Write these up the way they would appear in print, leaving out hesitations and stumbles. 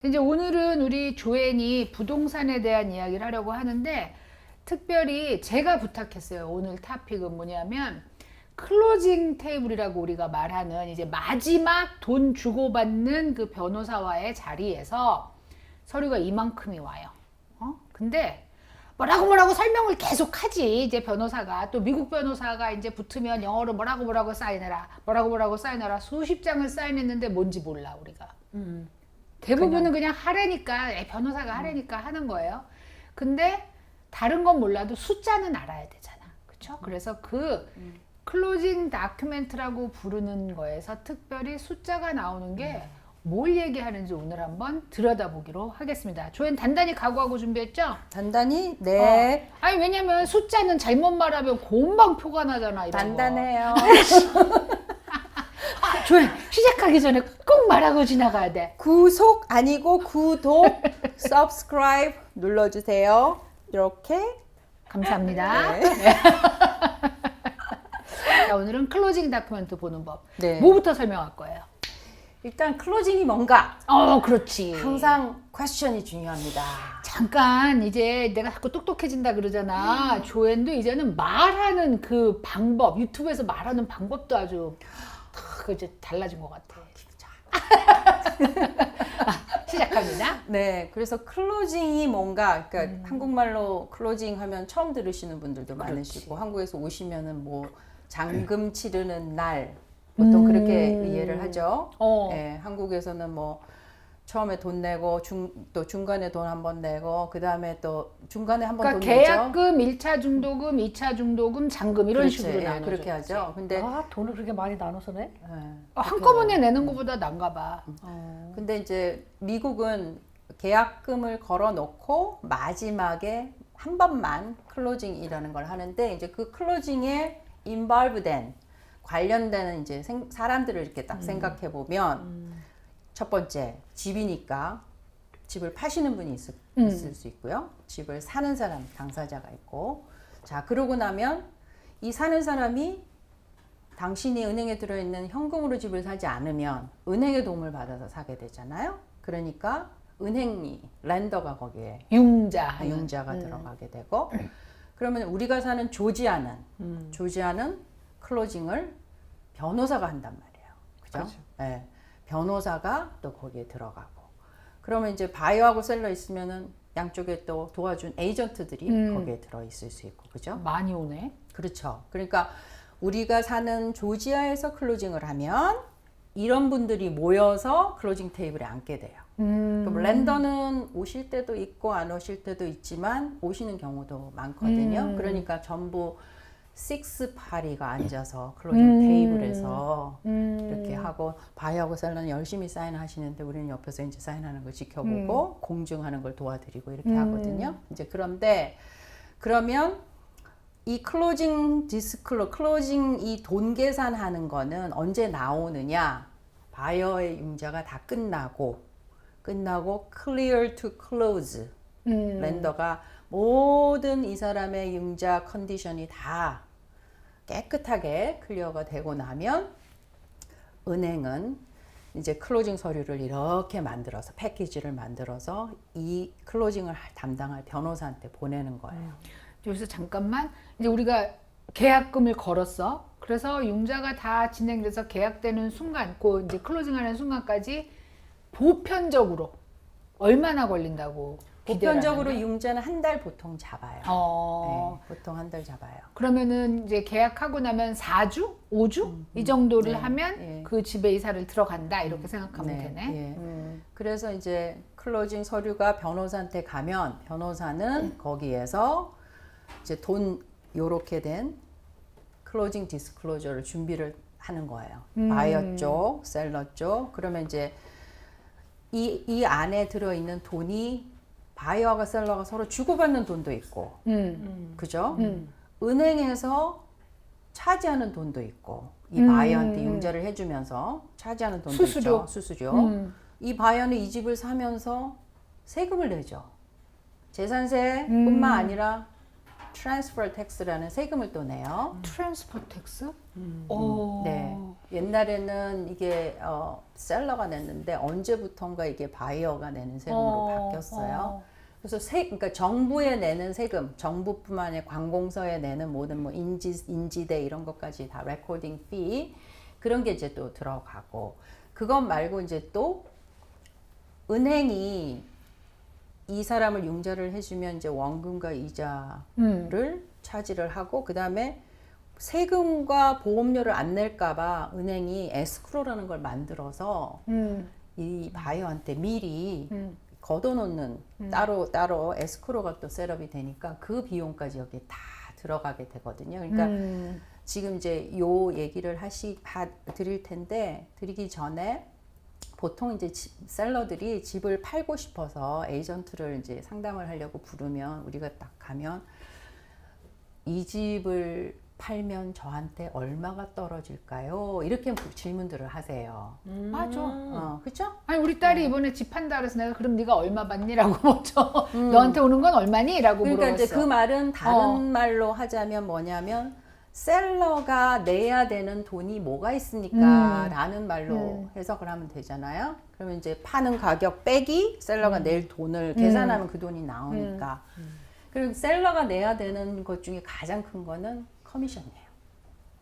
이제 오늘은 우리 조앤이 부동산에 대한 이야기를 하려고 하는데 특별히 제가 부탁했어요. 오늘 토픽은 뭐냐면 클로징 테이블이라고 우리가 말하는 이제 마지막 돈 주고받는 그 변호사와의 자리에서 서류가 이만큼이 와요. 근데 뭐라고 설명을 계속 하지. 이제 변호사가 또 미국 변호사가 이제 붙으면 영어로 뭐라고 사인해라 수십 장을 사인했는데 뭔지 몰라 우리가. 대부분은 그냥 하래니까 변호사가 하래니까 하는 거예요. 근데 다른 건 몰라도 숫자는 알아야 되잖아. 그렇죠? 그래서 그 클로징 다큐멘트라고 부르는 거에서 특별히 숫자가 나오는 게 뭘 얘기하는지 오늘 한번 들여다보기로 하겠습니다. 조엔 단단히 각오하고 준비했죠? 단단히? 네. 아니 왜냐면 숫자는 잘못 말하면 금방 표가 나잖아. 이런 단단해요. 조엔 시작하기 전에 꼭 말하고 지나가야 돼. 구속 아니고 구독, subscribe 눌러주세요. 이렇게. 감사합니다. 네. 자, 오늘은 클로징 다큐멘트 보는 법. 네. 뭐부터 설명할 거예요? 일단 클로징이 뭔가? 그렇지. 항상 퀘스천이 중요합니다. 잠깐 이제 내가 자꾸 똑똑해진다 그러잖아. 조앤도 이제는 말하는 그 방법, 유튜브에서 말하는 방법도 아주 이제 달라진 것 같아. 시작합니다. 네, 그래서 클로징이 뭔가, 그러니까 한국말로 클로징 하면 처음 들으시는 분들도 많으시고, 한국에서 오시면은 뭐 잔금 치르는 날, 보통 그렇게 이해를 하죠. 네, 한국에서는 뭐 처음에 돈 내고 또 중간에 돈 한 번 내고 그 다음에 또 중간에 한 번 돈 그러니까 내죠. 계약금, 1차 중도금, 2차 중도금, 잔금 이런 그렇지, 식으로 예, 나눠져. 그렇게 하죠. 근데 돈을 그렇게 많이 나눠서 내? 한꺼번에 내는 것보다 난가 봐. 근데 이제 미국은 계약금을 걸어 놓고 마지막에 한 번만 클로징이라는 걸 하는데 이제 그 클로징에 involved된 관련되는 이제 사람들을 이렇게 딱 생각해 보면 첫 번째 집이니까 집을 파시는 분이 있을 수 있고요. 집을 사는 사람 당사자가 있고 자 그러고 나면 이 사는 사람이 당신이 은행에 들어있는 현금으로 집을 사지 않으면 은행의 도움을 받아서 사게 되잖아요. 그러니까 은행이 렌더가 거기에 융자가 들어가게 되고 그러면 우리가 사는 조지아는 클로징을 변호사가 한단 말이에요. 그죠? 그렇죠. 네. 변호사가 또 거기에 들어가고 그러면 이제 바이어하고 셀러 있으면은 양쪽에 또 도와준 에이전트들이 거기에 들어 있을 수 있고 그죠? 많이 오네. 그렇죠. 그러니까 우리가 사는 조지아에서 클로징을 하면 이런 분들이 모여서 클로징 테이블에 앉게 돼요. 그럼 랜더는 오실 때도 있고 안 오실 때도 있지만 오시는 경우도 많거든요. 그러니까 전부 6파리가 앉아서 클로징 테이블에서 이렇게 하고 바이하고 셀러는 열심히 사인하시는데 우리는 옆에서 이제 사인하는 걸 지켜보고 공증하는 걸 도와드리고 이렇게 하거든요. 이제 그런데 그러면 이 클로징 클로징 이 돈 계산하는 거는 언제 나오느냐? 바이어의 융자가 다 끝나고 clear to close 렌더가 모든 이 사람의 융자 컨디션이 다 깨끗하게 클리어가 되고 나면 은행은 이제 클로징 서류를 이렇게 만들어서 패키지를 만들어서 이 클로징을 담당할 변호사한테 보내는 거예요. 여기서 잠깐만 이제 우리가 계약금을 걸었어. 그래서 융자가 다 진행돼서 계약되는 순간, 그 이제 클로징하는 순간까지 보편적으로 얼마나 걸린다고? 보편적으로 융자는 한 달 보통 잡아요. 네, 보통 한 달 잡아요. 그러면은 이제 계약하고 나면 4주, 5주 이 정도를 하면 예. 그 집에 이사를 들어간다 이렇게 생각하면 네, 되네. 예. 그래서 이제 클로징 서류가 변호사한테 가면 변호사는 거기에서 이제 돈 요렇게 된 클로징 디스클로저를 준비를 하는 거예요. 바이어 쪽, 셀러 쪽. 그러면 이제 이 안에 들어있는 돈이 바이어가 셀러가 서로 주고받는 돈도 있고, 그죠? 은행에서 차지하는 돈도 있고, 이 바이어한테 융자를 해주면서 차지하는 돈도 있죠. 수수료. 이 바이어는 이 집을 사면서 세금을 내죠. 재산세뿐만 아니라 트랜스퍼 텍스라는 세금을 또 내요. 트랜스퍼 텍스? 네. 옛날에는 이게 셀러가 냈는데 언제부턴가 이게 바이어가 내는 세금으로 바뀌었어요. 그래서 그러니까 정부에 내는 세금, 정부뿐만 아니라 관공서에 내는 모든 뭐 인지대 이런 것까지 다 레코딩 피 그런 게 이제 또 들어가고 그것 말고 이제 또 은행이 이 사람을 융자를 해주면 이제 원금과 이자를 차지를 하고 그 다음에 세금과 보험료를 안 낼까봐 은행이 에스크로라는 걸 만들어서 이 바이어한테 미리 걷어놓는 따로 에스크로가 또 셋업이 되니까 그 비용까지 여기에 다 들어가게 되거든요. 그러니까 지금 이제 요 얘기를 드릴 텐데 드리기 전에 보통 이제 셀러들이 집을 팔고 싶어서 에이전트를 이제 상담을 하려고 부르면 우리가 딱 가면 이 집을 팔면 저한테 얼마가 떨어질까요? 이렇게 질문들을 하세요. 맞아. 그렇죠? 아니 우리 딸이 이번에 집 판다 그래서 내가 그럼 네가 얼마 받니라고 먼저 너한테 오는 건 얼마니? 라고 그러니까 물어봤어. 이제 그 말은 다른 말로 하자면 뭐냐면 셀러가 내야 되는 돈이 뭐가 있습니까? 라는 말로 해석을 하면 되잖아요. 그러면 이제 파는 가격 빼기 셀러가 낼 돈을 계산하면 그 돈이 나오니까. 그리고 셀러가 내야 되는 것 중에 가장 큰 거는 커미션이에요.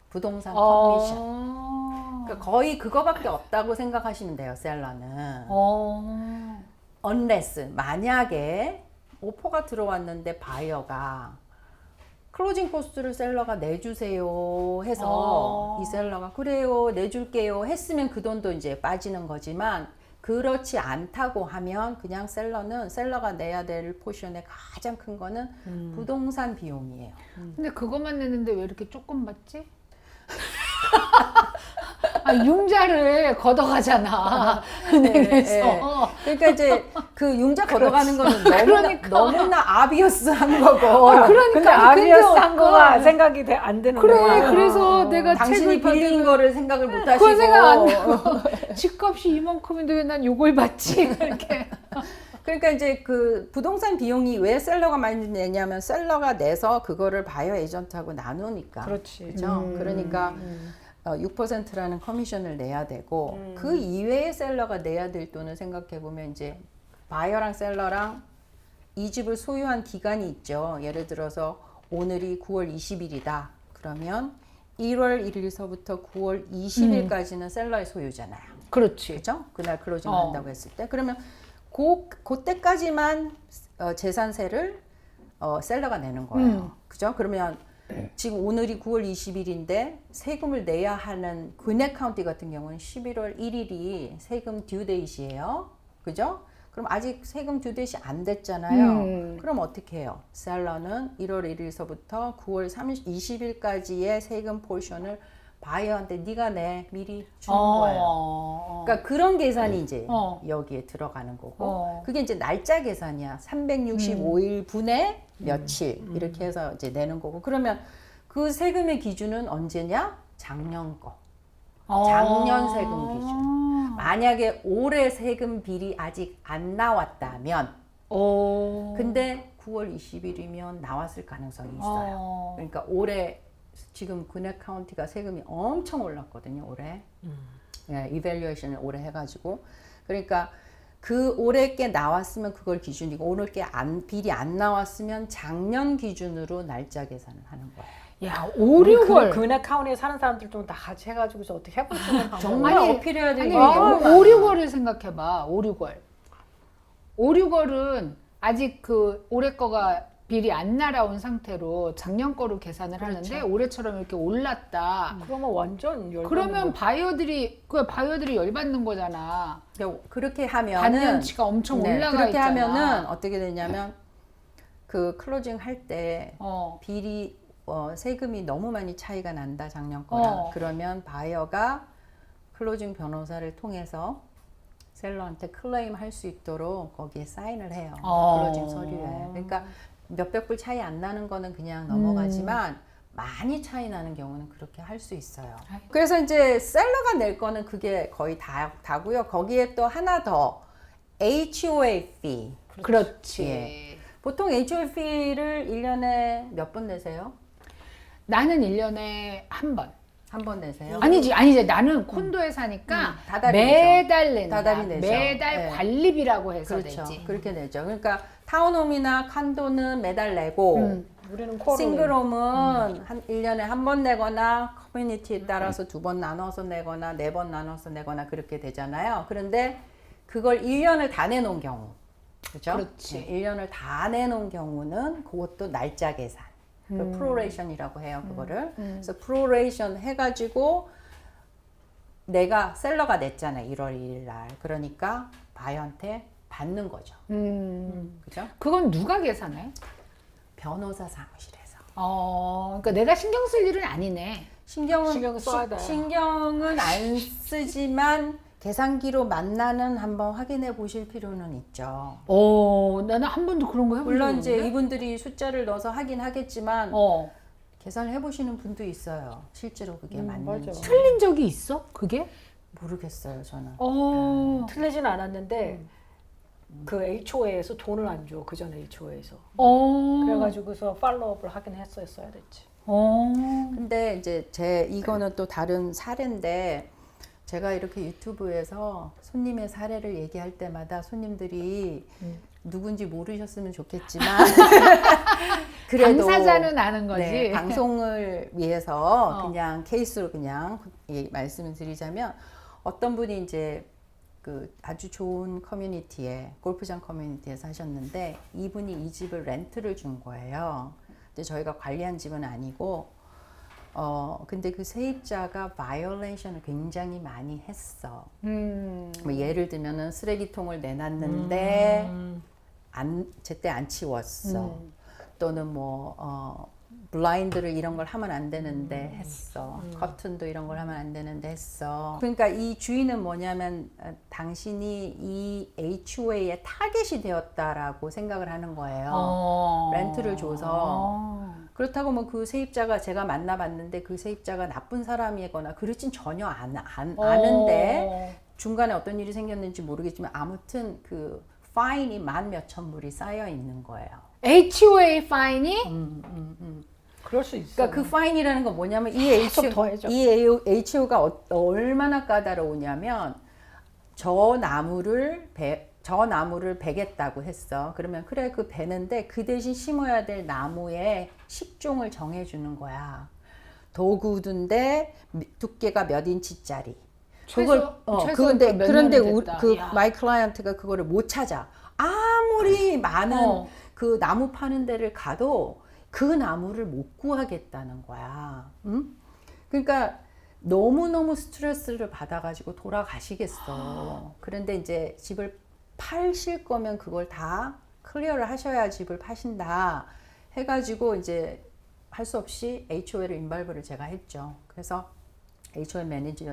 부동산 커미션. 그러니까 거의 그거밖에 없다고 생각하시면 돼요, 셀러는. unless 만약에 오퍼가 들어왔는데 바이어가 클로징 코스트를 셀러가 내주세요 해서 이 셀러가 그래요 내줄게요 했으면 그 돈도 이제 빠지는 거지만 그렇지 않다고 하면 그냥 셀러가 내야 될 포션의 가장 큰 거는 부동산 비용이에요. 근데 그것만 냈는데 왜 이렇게 조금 받지? 융자를 걷어가잖아. 은행에서. 그러니까 이제 그 융자 걷어가는 거는 그러니까. 너무나 아비어스한 거고. 그러니까 근데 아비어스한 거가 생각이 안 드는 그래, 거야. 그래서 내가 당신이 책을 빌린 거를 생각을 못 하시고. 그건 생각 안 나고 집값이 이만큼인데 왜 난 요걸 받지? 이렇게. 그러니까 이제 그 부동산 비용이 왜 셀러가 많이 내냐면 셀러가 내서 그거를 바이어 에이전트하고 나누니까. 그렇지. 그렇죠? 그러니까 6%라는 커미션을 내야 되고 그 이외에 셀러가 내야 될 돈을 생각해 보면 이제 바이어랑 셀러랑 이 집을 소유한 기간이 있죠. 예를 들어서 오늘이 9월 20일이다. 그러면 1월 1일서부터 9월 20일까지는 셀러의 소유잖아요. 그렇지. 그렇죠? 그날 클로징을 한다고 했을 때 그러면 그때까지만 재산세를 셀러가 내는 거예요. 그죠? 그러면 지금 오늘이 9월 20일인데 세금을 내야 하는 gwynedd 카운티 같은 경우는 11월 1일이 세금 듀 데이트예요. 그죠? 그럼 아직 세금 듀 데이트 안 됐잖아요. 그럼 어떻게 해요? 셀러는 1월 1일서부터 9월 20일까지의 세금 포션을 바이어한테 네가 내 미리 주는 거예요. 그러니까 그런 계산이 이제 여기에 들어가는 거고 그게 이제 날짜 계산이야. 365일 분의 며칠 이렇게 해서 이제 내는 거고 그러면 그 세금의 기준은 언제냐? 작년 거. 작년 세금 기준. 만약에 올해 세금 비리 아직 안 나왔다면 근데 9월 20일이면 나왔을 가능성이 있어요. 그러니까 올해 지금 gwynedd 카운티가 세금이 엄청 올랐거든요, 올해. 예, 이밸류에이션을 올해 해가지고. 그러니까 그 올해 게 나왔으면 그걸 기준이고 오늘 게 비리 안 나왔으면 작년 기준으로 날짜 계산을 하는 거예요. 야, 5, 6월. 그네 카운티에 사는 사람들 좀 다 같이 해가지고서 어떻게 해볼 수 있는 방법. 정말 어필해야 되는 게 아니, 너무 5, 6월을 생각해봐. 5, 6월. 5, 6월은 아직 그 올해 거가 비리 안 날아온 상태로 작년 거로 계산을 하는데 올해처럼 이렇게 올랐다. 그러면 완전 열받는 그러면 거지. 바이어들이 열받는 거잖아. 그렇게 하면은 반년치가 엄청 올라가 그렇게 있잖아. 하면은 어떻게 되냐면 그 클로징 할 때 비리 세금이 너무 많이 차이가 난다 작년 거랑 그러면 바이어가 클로징 변호사를 통해서 셀러한테 클레임 할 수 있도록 거기에 사인을 해요. 클로징 서류에. 그러니까 몇백 불 차이 안 나는 거는 그냥 넘어가지만 많이 차이 나는 경우는 그렇게 할 수 있어요. 그래서 이제 셀러가 낼 거는 그게 거의 다고요. 거기에 또 하나 더 HOA fee. 그렇지. 예. 보통 HOA fee를 1년에 몇 번 내세요? 나는 1년에 한 번. 한 번 내세요? 아니지. 나는 콘도에 사니까 다달이 매달 낸다. 다달이 내죠. 매달 네. 관리비라고 해서 그렇죠. 내지. 그렇게 내죠. 그러니까 타운홈이나 칸도는 매달 내고 우리는 코로 싱글홈은 한 1년에 한 번 내거나 커뮤니티에 따라서 2번 나눠서 내거나 4번 나눠서 내거나 그렇게 되잖아요. 그런데 그걸 1년을 다 내놓은 경우, 그죠? 그렇지. 1년을 다 내놓은 경우는 그것도 날짜 계산. 그 프로레이션이라고 해요, 그거를. 그래서 프로레이션 해가지고 내가 셀러가 냈잖아요, 1월 1일 날. 그러니까 바이어한테 받는 거죠. 그죠? 그건 누가 계산해? 변호사 사무실에서. 그러니까 내가 신경 쓸 일은 아니네. 신경 써야 돼요. 신경은 안 쓰지만 계산기로 만나는 한번 확인해 보실 필요는 있죠. 나는 한 번도 그런 거 해본 적이 물론 이제 없는데? 이분들이 숫자를 넣어서 하긴 하겠지만 어. 계산을 해보시는 분도 있어요. 실제로 그게 맞는지 맞아. 틀린 적이 있어? 그게? 모르겠어요, 저는. 틀리진 않았는데 그 HOA에서 돈을 안 줘. 그 전 HOA에서. 그래가지고서 팔로우업을 하긴 했어야 됐지. 근데 이제 이거는 또 다른 사례인데 제가 이렇게 유튜브에서 손님의 사례를 얘기할 때마다 손님들이 누군지 모르셨으면 좋겠지만 그래도 당사자는 아는 거지. 네, 방송을 위해서 그냥 케이스로 그냥 말씀을 드리자면 어떤 분이 이제 그 아주 좋은 커뮤니티에 골프장 커뮤니티에 사셨는데 이분이 이 집을 렌트를 준 거예요. 근데 저희가 관리한 집은 아니고 근데 그 세입자가 바이올레이션을 굉장히 많이 했어. 뭐 예를 들면은 쓰레기통을 내놨는데 제때 안 치웠어. 또는 뭐 블라인드를 이런 걸 하면 안 되는데 했어. 커튼도 이런 걸 하면 안 되는데 했어. 그러니까 이 주인은 뭐냐면 당신이 이 HOA의 타겟이 되었다라고 생각을 하는 거예요. 렌트를 줘서. 그렇다고 뭐 그 세입자가 제가 만나봤는데 그 세입자가 나쁜 사람이거나 그렇진 전혀 아는데 중간에 어떤 일이 생겼는지 모르겠지만 아무튼 그 파인이 만 몇천 불이 쌓여 있는 거예요. HOA 파인이? 그럴 수 있어. 그러니까 그 파인이라는 건 뭐냐면 계속 더해져. 이 HO가 얼마나 까다로우냐면 저 나무를 베겠다고 했어. 그러면 그래 그 베는데 그 대신 심어야 될 나무의 식종을 정해주는 거야. 도구인데 두께가 몇 인치짜리. 그런데 마이 클라이언트가 그거를 못 찾아. 아무리 많은 그 나무 파는 데를 가도 그 나무를 못 구하겠다는 거야. 그러니까 너무너무 스트레스를 받아가지고 돌아가시겠어. 그런데 이제 집을 파실 거면 그걸 다 클리어를 하셔야 집을 파신다 해가지고 이제 할 수 없이 HOA를 인발브를 제가 했죠. 그래서 HOA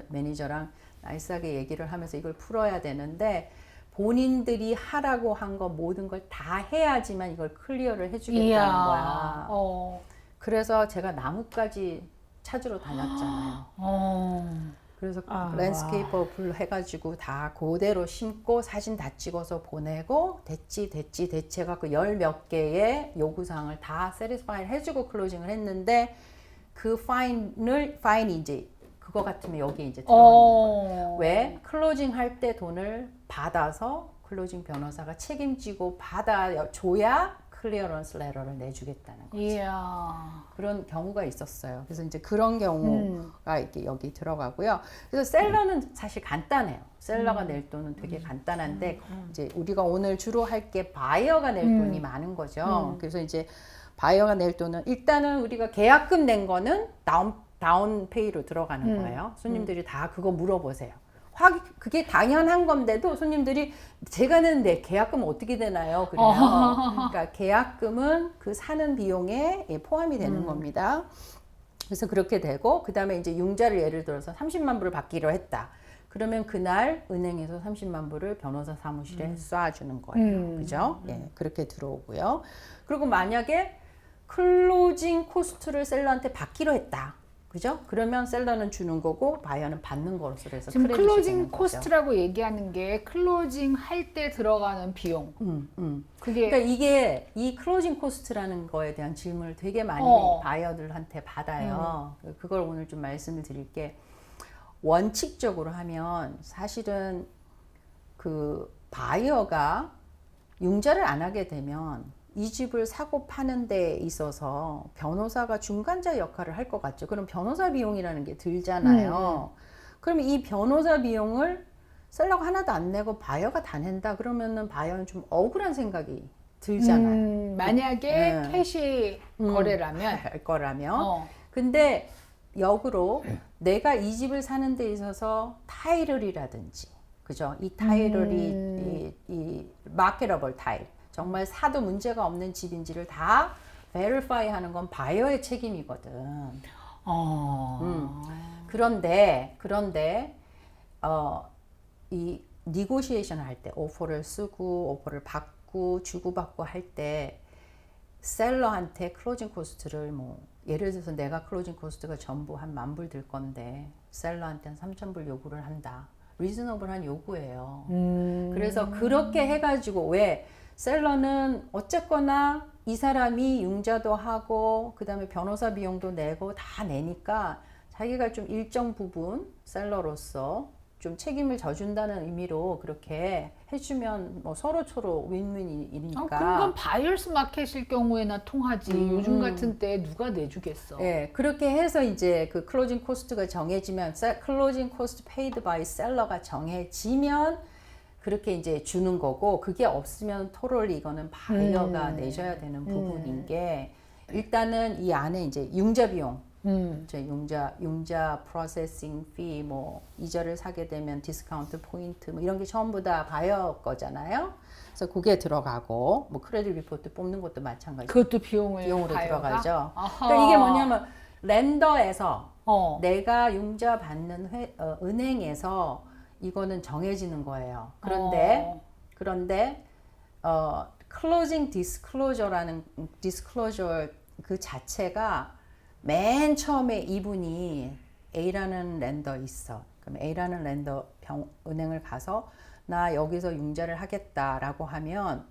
매니저랑 나이스하게 얘기를 하면서 이걸 풀어야 되는데 본인들이 하라고 한 거 모든 걸 다 해야지만 이걸 클리어를 해주겠다는 거야. 그래서 제가 나무까지 찾으러 다녔잖아요. 그래서 랜드스케이퍼 불러해가지고 다 그대로 심고 사진 다 찍어서 보내고 됐지 해갖고 10몇 개의 요구사항을 다 세리스파이 해주고 클로징을 했는데 그 파인이 이제 그거 같으면 여기 이제 들어가는 거예요. 왜? 클로징 할 때 돈을 받아서 클로징 변호사가 책임지고 받아줘야 클리어런스 레터를 내주겠다는 거지. 그런 경우가 있었어요. 그래서 이제 그런 경우가 이렇게 여기 들어가고요. 그래서 셀러는 사실 간단해요. 셀러가 낼 돈은 되게 간단한데 이제 우리가 오늘 주로 할 게 바이어가 낼 돈이 많은 거죠. 그래서 이제 바이어가 낼 돈은 일단은 우리가 계약금 낸 거는 다운페이로 들어가는 거예요. 손님들이 다 그거 물어보세요. 그게 당연한 건데도 손님들이 제가 냈는데 계약금은 어떻게 되나요? 그래요. 그러니까 계약금은 그 사는 비용에 포함이 되는 겁니다. 그래서 그렇게 되고 그 다음에 이제 융자를 예를 들어서 30만 불을 받기로 했다. 그러면 그날 은행에서 30만 불을 변호사 사무실에 쏴주는 거예요. 그죠? 예, 그렇게 들어오고요. 그리고 만약에 클로징 코스트를 셀러한테 받기로 했다. 그죠? 그러면 셀러는 주는 거고 바이어는 받는 것으로 해서 지금 크레딧이 클로징 되는 거죠. 코스트라고 얘기하는 게 클로징 할 때 들어가는 비용. 그게 그러니까 이게 이 클로징 코스트라는 거에 대한 질문을 되게 많이 바이어들한테 받아요. 그걸 오늘 좀 말씀을 드릴게. 원칙적으로 하면 사실은 그 바이어가 융자를 안 하게 되면 이 집을 사고 파는 데 있어서 변호사가 중간자 역할을 할 것 같죠. 그럼 변호사 비용이라는 게 들잖아요. 그럼 이 변호사 비용을 셀러가 하나도 안 내고 바이어가 다 낸다 그러면은 바이어는 좀 억울한 생각이 들잖아요. 만약에 캐시 거래라면 할 거라면. 근데 역으로 내가 이 집을 사는 데 있어서 타이틀이라든지 그죠? 이 타이틀이 이 마케터블 타일 정말 사도 문제가 없는 집인지를 다 베리파이 하는 건 바이어의 책임이거든. 그런데 이 니고시에이션을 할 때 오퍼를 쓰고 오퍼를 받고 주고받고 할 때 셀러한테 클로징 코스트를 뭐 예를 들어서 내가 클로징 코스트가 전부 한 10,000불 들 건데 셀러한테는 3,000불 요구를 한다. 리즈너블한 요구예요. 그래서 그렇게 해가지고 왜 셀러는 어쨌거나 이 사람이 융자도 하고 그 다음에 변호사 비용도 내고 다 내니까 자기가 좀 일정 부분 셀러로서 좀 책임을 져준다는 의미로 그렇게 해주면 뭐 서로 윈윈이니까. 그런 건 바이어스 마켓일 경우에나 통하지. 요즘 같은 때 누가 내주겠어. 예, 그렇게 해서 이제 그 클로징 코스트가 정해지면 클로징 코스트 페이드 바이 셀러가 정해지면 그렇게 이제 주는 거고 그게 없으면 토럴리 이거는 바이어가 내줘야 되는 부분인 게 일단은 이 안에 이제 융자 비용 융자 프로세싱 피 뭐 이자를 사게 되면 디스카운트 포인트 뭐 이런 게 전부 다 바이어 거잖아요. 그래서 그게 들어가고 뭐 크레딧 리포트 뽑는 것도 마찬가지. 그것도 비용으로 들어가죠. 그러니까 이게 뭐냐면 렌더에서 내가 융자 받는 은행에서 이거는 정해지는 거예요. 그런데 클로징 디스클로저라는 디스클로저 그 자체가 맨 처음에 이분이 A라는 렌더 있어. 그럼 A라는 렌더 은행을 가서 나 여기서 융자를 하겠다라고 하면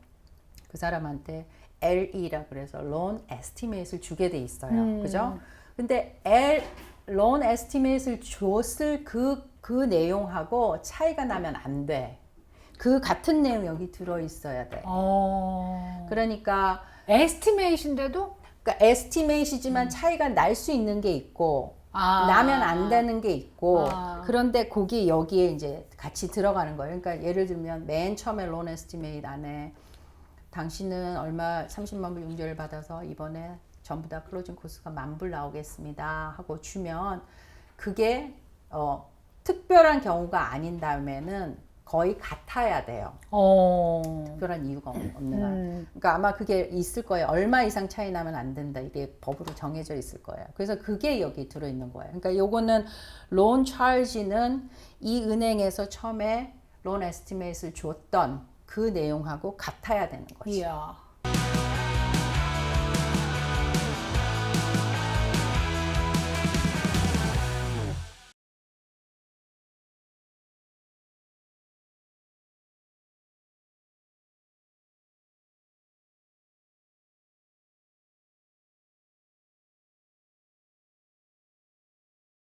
그 사람한테 LE라 그래서 loan estimate을 주게 돼 있어요. 그죠? 근데 loan estimate을 줬을 그 내용하고 차이가 나면 안 돼. 그 같은 내용 여기 들어 있어야 돼. 그러니까 에스티메이션인데도 그러니까 에스티메이시지만 차이가 날 수 있는 게 있고 나면 안 되는 게 있고 그런데 거기 여기에 이제 같이 들어가는 거예요. 그러니까 예를 들면 맨 처음에 론 에스티메이트 안에 당신은 얼마 30만 불 융자를 받아서 이번에 전부 다 클로징 코스트가 10,000불 나오겠습니다 하고 주면 그게 특별한 경우가 아닌 다음에는 거의 같아야 돼요. 특별한 이유가 없는 한. 그러니까 아마 그게 있을 거예요. 얼마 이상 차이 나면 안 된다. 이게 법으로 정해져 있을 거예요. 그래서 그게 여기 들어있는 거예요. 그러니까 요거는 론 차지는 이 은행에서 처음에 론 에스티메이트를 줬던 그 내용하고 같아야 되는 거죠. 이야.